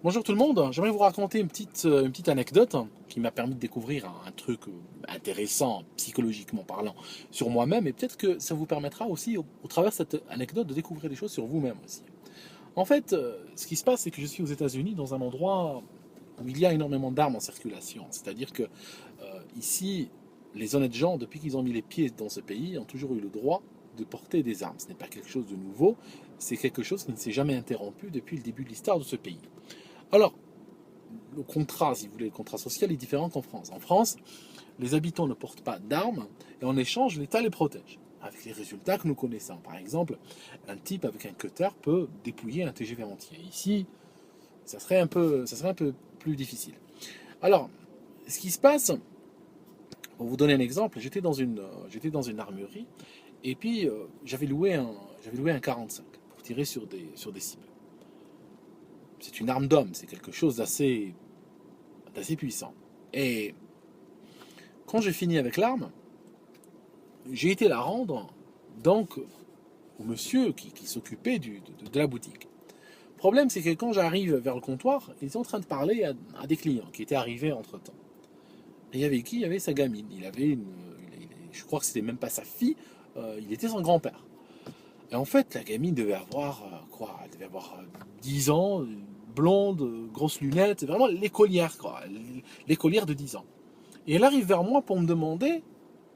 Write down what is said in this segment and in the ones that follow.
Bonjour tout le monde, j'aimerais vous raconter une petite anecdote qui m'a permis de découvrir un truc intéressant, psychologiquement parlant, sur moi-même, et peut-être que ça vous permettra aussi, au travers de cette anecdote, de découvrir des choses sur vous-même aussi. En fait, ce qui se passe, c'est que je suis aux États-Unis, dans un endroit où il y a énormément d'armes en circulation. C'est-à-dire que ici, les honnêtes gens, depuis qu'ils ont mis les pieds dans ce pays, ont toujours eu le droit de porter des armes. Ce n'est pas quelque chose de nouveau, c'est quelque chose qui ne s'est jamais interrompu depuis le début de l'histoire de ce pays. Alors, le contrat, si vous voulez, le contrat social est différent qu'en France. En France, les habitants ne portent pas d'armes et en échange, l'État les protège. Avec les résultats que nous connaissons. Par exemple, un type avec un cutter peut dépouiller un TGV entier. Ici, ça serait un peu plus difficile. Alors, ce qui se passe, pour vous donner un exemple, j'étais dans une armurerie et puis j'avais loué un 45 pour tirer sur des cibles. C'est une arme d'homme, c'est quelque chose d'assez puissant. Et quand j'ai fini avec l'arme, j'ai été la rendre donc au monsieur qui s'occupait de la boutique. Le problème, c'est que quand j'arrive vers le comptoir, ils étaient en train de parler à des clients qui étaient arrivés entre-temps. Et il y avait qui? Il y avait sa gamine. Je crois que c'était même pas sa fille, il était son grand-père. Et en fait, la gamine devait avoir quoi? Elle devait avoir 10 ans, blonde, grosses lunettes, vraiment l'écolière, quoi. L'écolière de 10 ans. Et elle arrive vers moi pour me demander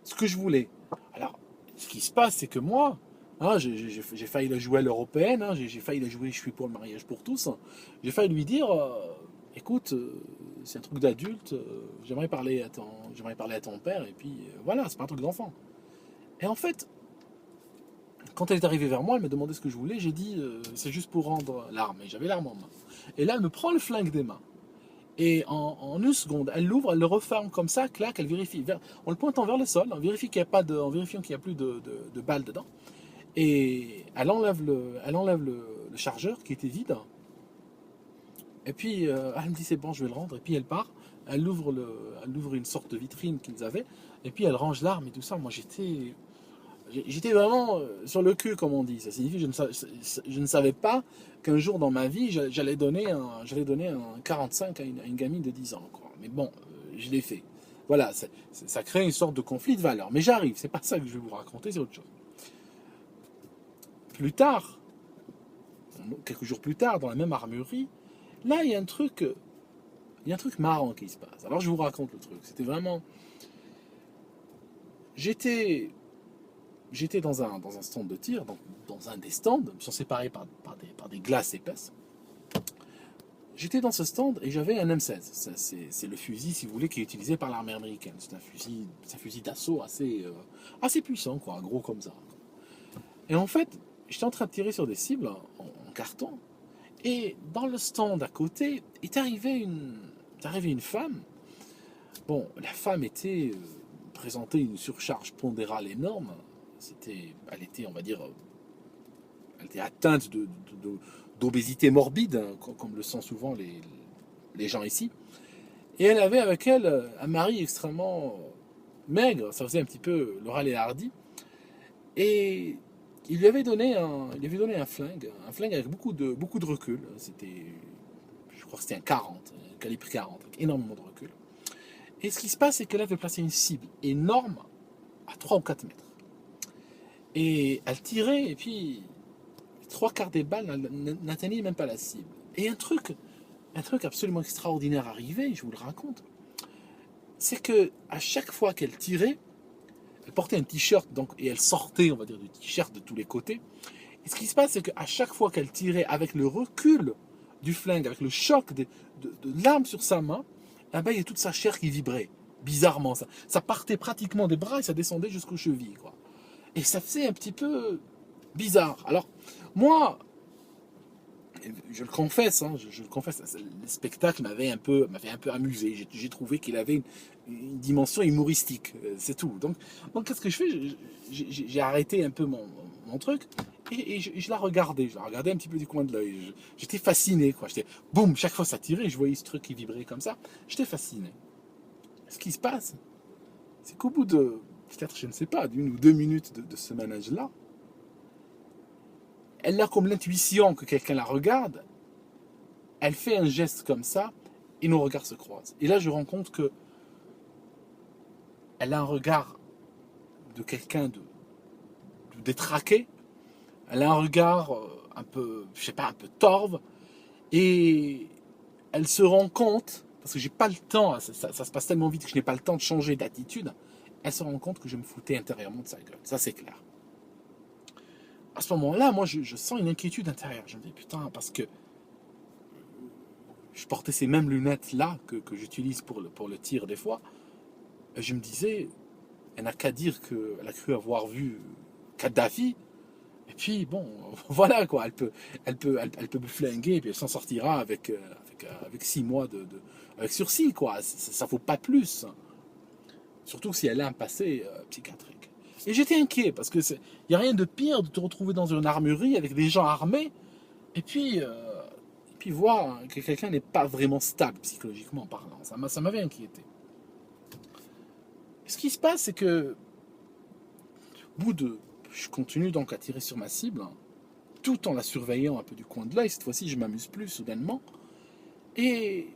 ce que je voulais. Alors, ce qui se passe, c'est que moi, hein, j'ai failli la jouer à l'européenne, hein, j'ai failli la jouer je suis pour le mariage pour tous. J'ai failli lui dire, écoute, c'est un truc d'adulte, j'aimerais parler à ton père, et puis voilà, c'est pas un truc d'enfant. Et en fait, quand elle est arrivée vers moi, elle m'a demandé ce que je voulais, j'ai dit, c'est juste pour rendre l'arme, et j'avais l'arme en main. Et là, elle me prend le flingue des mains. Et en une seconde, elle l'ouvre, elle le referme comme ça, clac, elle vérifie, en le pointant vers le sol, en vérifiant qu'il n'y a plus de balles dedans. Et elle enlève le chargeur qui était vide. Et puis elle me dit c'est bon, je vais le rendre. Et puis elle part, elle ouvre une sorte de vitrine qu'ils avaient. Et puis elle range l'arme et tout ça. Moi j'étais vraiment sur le cul comme on dit. Ça signifie que je ne savais pas qu'un jour dans ma vie j'allais donner un 45 à une gamine de 10 ans. Quoi. Mais bon, je l'ai fait. Voilà, ça crée une sorte de conflit de valeurs. Mais j'arrive, c'est pas ça que je vais vous raconter, c'est autre chose. Plus tard, quelques jours plus tard, dans la même armurerie, là il y a un truc marrant qui se passe. Alors je vous raconte le truc. C'était vraiment, j'étais, j'étais dans un stand de tir, dans un des stands, ils sont séparés par des glaces épaisses. J'étais dans ce stand et j'avais un M16. C'est le fusil, si vous voulez, qui est utilisé par l'armée américaine. C'est un fusil d'assaut assez puissant, quoi, gros comme ça. Et en fait, j'étais en train de tirer sur des cibles en carton. Et dans le stand à côté est arrivée une femme. Bon, la femme présentait une surcharge pondérale énorme. Elle était, on va dire, elle était atteinte d'obésité morbide, hein, comme le sont souvent les gens ici. Et elle avait avec elle un mari extrêmement maigre, ça faisait un petit peu Laurel et Hardy. Et il lui avait donné un flingue avec beaucoup de recul. Je crois que c'était un 40, un calibre 40, avec énormément de recul. Et ce qui se passe, c'est qu'elle avait placé une cible énorme à 3 ou 4 mètres. Et elle tirait, et puis trois quarts des balles n'atteignaient même pas la cible. Et un truc absolument extraordinaire arrivait, je vous le raconte, c'est que à chaque fois qu'elle tirait, elle portait un t-shirt donc, et elle sortait, on va dire, du t-shirt de tous les côtés. Et ce qui se passe, c'est qu'à chaque fois qu'elle tirait avec le recul du flingue, avec le choc de l'arme sur sa main, eh ben, il y a toute sa chair qui vibrait. Bizarrement, ça partait pratiquement des bras et ça descendait jusqu'aux chevilles. Quoi. Et ça faisait un petit peu bizarre. Alors, moi, je le confesse, hein, je le confesse, le spectacle m'avait un peu amusé. J'ai trouvé qu'il avait une dimension humoristique, c'est tout. Donc qu'est-ce que je fais? J'ai arrêté un peu mon truc et je la regardais. Je la regardais un petit peu du coin de l'œil. J'étais fasciné, quoi. Boum, chaque fois ça tirait, je voyais ce truc qui vibrait comme ça. J'étais fasciné. Ce qui se passe, c'est qu'au bout de, peut-être, je ne sais pas, d'une ou deux minutes de ce manège-là, elle a comme l'intuition que quelqu'un la regarde. Elle fait un geste comme ça et nos regards se croisent. Et là, je rends compte que elle a un regard de quelqu'un de détraqué. Elle a un regard un peu, je sais pas, un peu torve. Et elle se rend compte, parce que j'ai pas le temps, ça se passe tellement vite que je n'ai pas le temps de changer d'attitude. Elle se rend compte que je me foutais intérieurement de sa gueule. Ça, c'est clair. À ce moment-là, moi, je sens une inquiétude intérieure. Je me dis, putain, parce que je portais ces mêmes lunettes-là que j'utilise pour le tir des fois. Et je me disais, elle n'a qu'à dire qu'elle a cru avoir vu Kadhafi. Et puis, bon, voilà, quoi. Elle peut me flinguer et puis elle s'en sortira avec 6 mois avec sursis, quoi. Ça vaut pas plus. Surtout si elle a un passé psychiatrique. Et j'étais inquiet parce que il n'y a rien de pire de te retrouver dans une armurerie avec des gens armés et puis voir que quelqu'un n'est pas vraiment stable psychologiquement parlant. Ça m'avait inquiété. Et ce qui se passe, c'est que au bout de, je continue donc à tirer sur ma cible, tout en la surveillant un peu du coin de l'œil. Cette fois-ci, je m'amuse plus soudainement. Et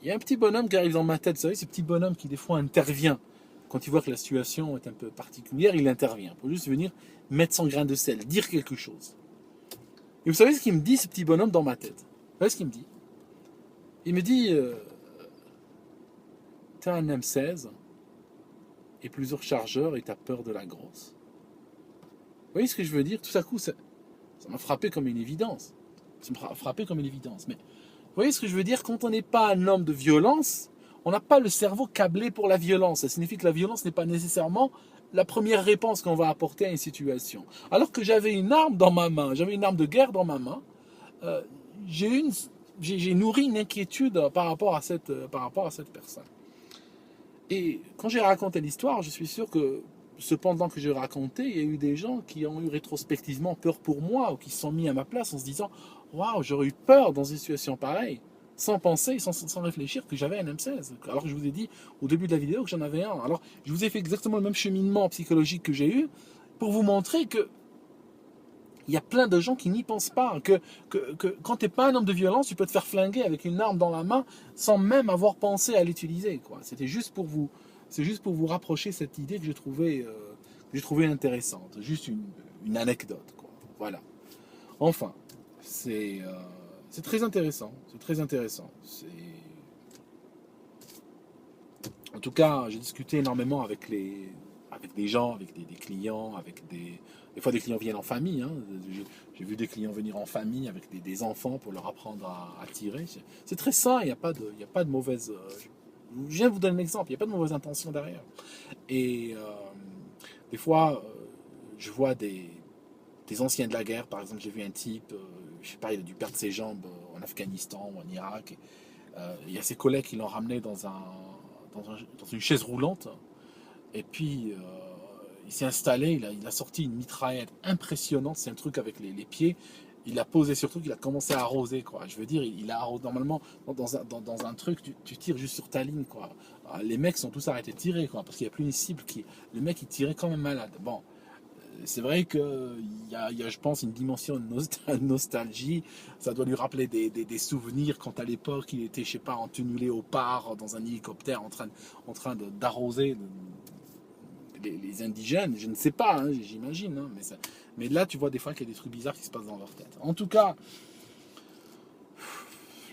il y a un petit bonhomme qui arrive dans ma tête. Vous savez, ce petit bonhomme qui des fois intervient. Quand il voit que la situation est un peu particulière, il intervient pour juste venir mettre son grain de sel, dire quelque chose. Et vous savez ce qu'il me dit, ce petit bonhomme, dans ma tête? Vous savez ce qu'il me dit? Il me dit, t'as un M16 et plusieurs chargeurs et t'as peur de la grosse. Vous voyez ce que je veux dire? Tout à coup, ça m'a frappé comme une évidence. Ça m'a frappé comme une évidence. Mais vous voyez ce que je veux dire? Quand on n'est pas un homme de violence, on n'a pas le cerveau câblé pour la violence. Ça signifie que la violence n'est pas nécessairement la première réponse qu'on va apporter à une situation. Alors que j'avais une arme dans ma main, j'avais une arme de guerre dans ma main, j'ai nourri une inquiétude par rapport à cette personne. Et quand j'ai raconté l'histoire, je suis sûr que cependant que j'ai raconté, il y a eu des gens qui ont eu rétrospectivement peur pour moi ou qui se sont mis à ma place en se disant waouh, j'aurais eu peur dans une situation pareille, sans penser, sans réfléchir que j'avais un M16. Alors que je vous ai dit au début de la vidéo que j'en avais un. Alors je vous ai fait exactement le même cheminement psychologique que j'ai eu pour vous montrer que il y a plein de gens qui n'y pensent pas. Que quand tu n'es pas un homme de violence, tu peux te faire flinguer avec une arme dans la main sans même avoir pensé à l'utiliser. C'était juste pour vous. C'est juste pour vous rapprocher cette idée que j'ai trouvé intéressante. Juste une anecdote. Quoi. Voilà. Enfin, c'est très intéressant. C'est très intéressant. En tout cas, j'ai discuté énormément avec des gens, avec des clients, des fois des clients viennent en famille. Hein. J'ai vu des clients venir en famille avec des enfants pour leur apprendre à tirer. C'est très sain, il n'y a pas de mauvaise... je viens de vous donner un exemple, il n'y a pas de mauvaise intention derrière. Et des fois, je vois des anciens de la guerre, par exemple, j'ai vu un type, je sais pas, il a dû perdre ses jambes en Afghanistan ou en Irak. Et, il y a ses collègues qui l'ont ramené dans une chaise roulante. Et puis, il s'est installé, il a sorti une mitraillette impressionnante, c'est un truc avec les pieds. Il a posé surtout qu'il a commencé à arroser, quoi. Je veux dire, il a arrosé, normalement, dans un truc, tu tires juste sur ta ligne, quoi. Les mecs sont tous arrêtés de tirer, quoi, parce qu'il n'y a plus une cible le mec, il tirait comme un malade. Bon, c'est vrai qu'il y a, je pense, une dimension de nostalgie. Ça doit lui rappeler des souvenirs quand à l'époque, il était, je sais pas, en tenue léopard, dans un hélicoptère, en train d'arroser les indigènes, je ne sais pas, hein, j'imagine, hein, mais là tu vois des fois qu'il y a des trucs bizarres qui se passent dans leur tête. En tout cas,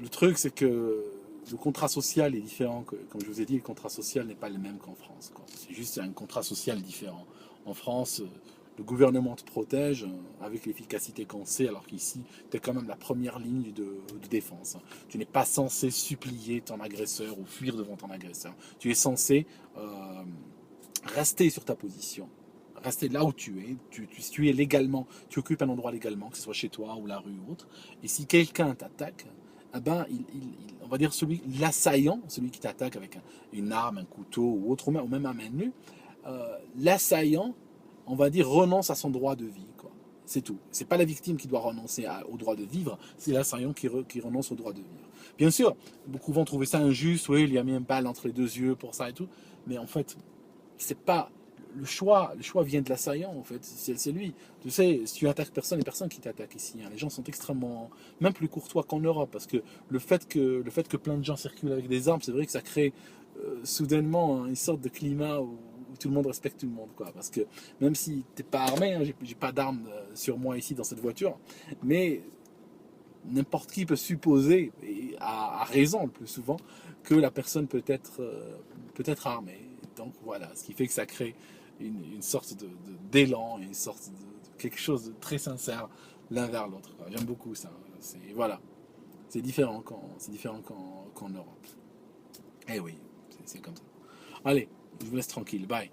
le truc c'est que le contrat social est différent, comme je vous ai dit, le contrat social n'est pas le même qu'en France. C'est juste un contrat social différent. En France, le gouvernement te protège avec l'efficacité qu'on sait, alors qu'ici, tu es quand même la première ligne de défense. Tu n'es pas censé supplier ton agresseur ou fuir devant ton agresseur. Tu es censé rester sur ta position, rester là où tu es, tu es légalement, tu occupes un endroit légalement, que ce soit chez toi ou la rue ou autre, et si quelqu'un t'attaque, eh ben, on va dire l'assaillant, celui qui t'attaque avec une arme, un couteau ou autre, ou même à main nue, l'assaillant, on va dire, renonce à son droit de vie, quoi. C'est tout. C'est pas la victime qui doit renoncer au droit de vivre, c'est l'assaillant qui renonce au droit de vivre. Bien sûr, beaucoup vont trouver ça injuste, oui, il lui a mis une balle entre les deux yeux pour ça et tout, mais en fait, c'est pas le choix vient de l'assaillant, en fait. C'est lui. Tu sais, si tu attaques personne, il n'y a personne qui t'attaque ici, hein. Les gens sont extrêmement, même plus courtois qu'en Europe, parce que le fait que plein de gens circulent avec des armes, c'est vrai que ça crée soudainement, hein, une sorte de climat où tout le monde respecte tout le monde, quoi. Parce que même si t'es pas armé, hein, j'ai pas d'armes sur moi ici dans cette voiture, mais n'importe qui peut supposer, et a raison le plus souvent, que la personne peut être armée. Donc voilà, ce qui fait que ça crée une sorte d'élan, une sorte de quelque chose de très sincère l'un vers l'autre. J'aime beaucoup ça. Voilà, c'est différent qu'en Europe. Eh oui, c'est comme ça. Allez, je vous laisse tranquille. Bye.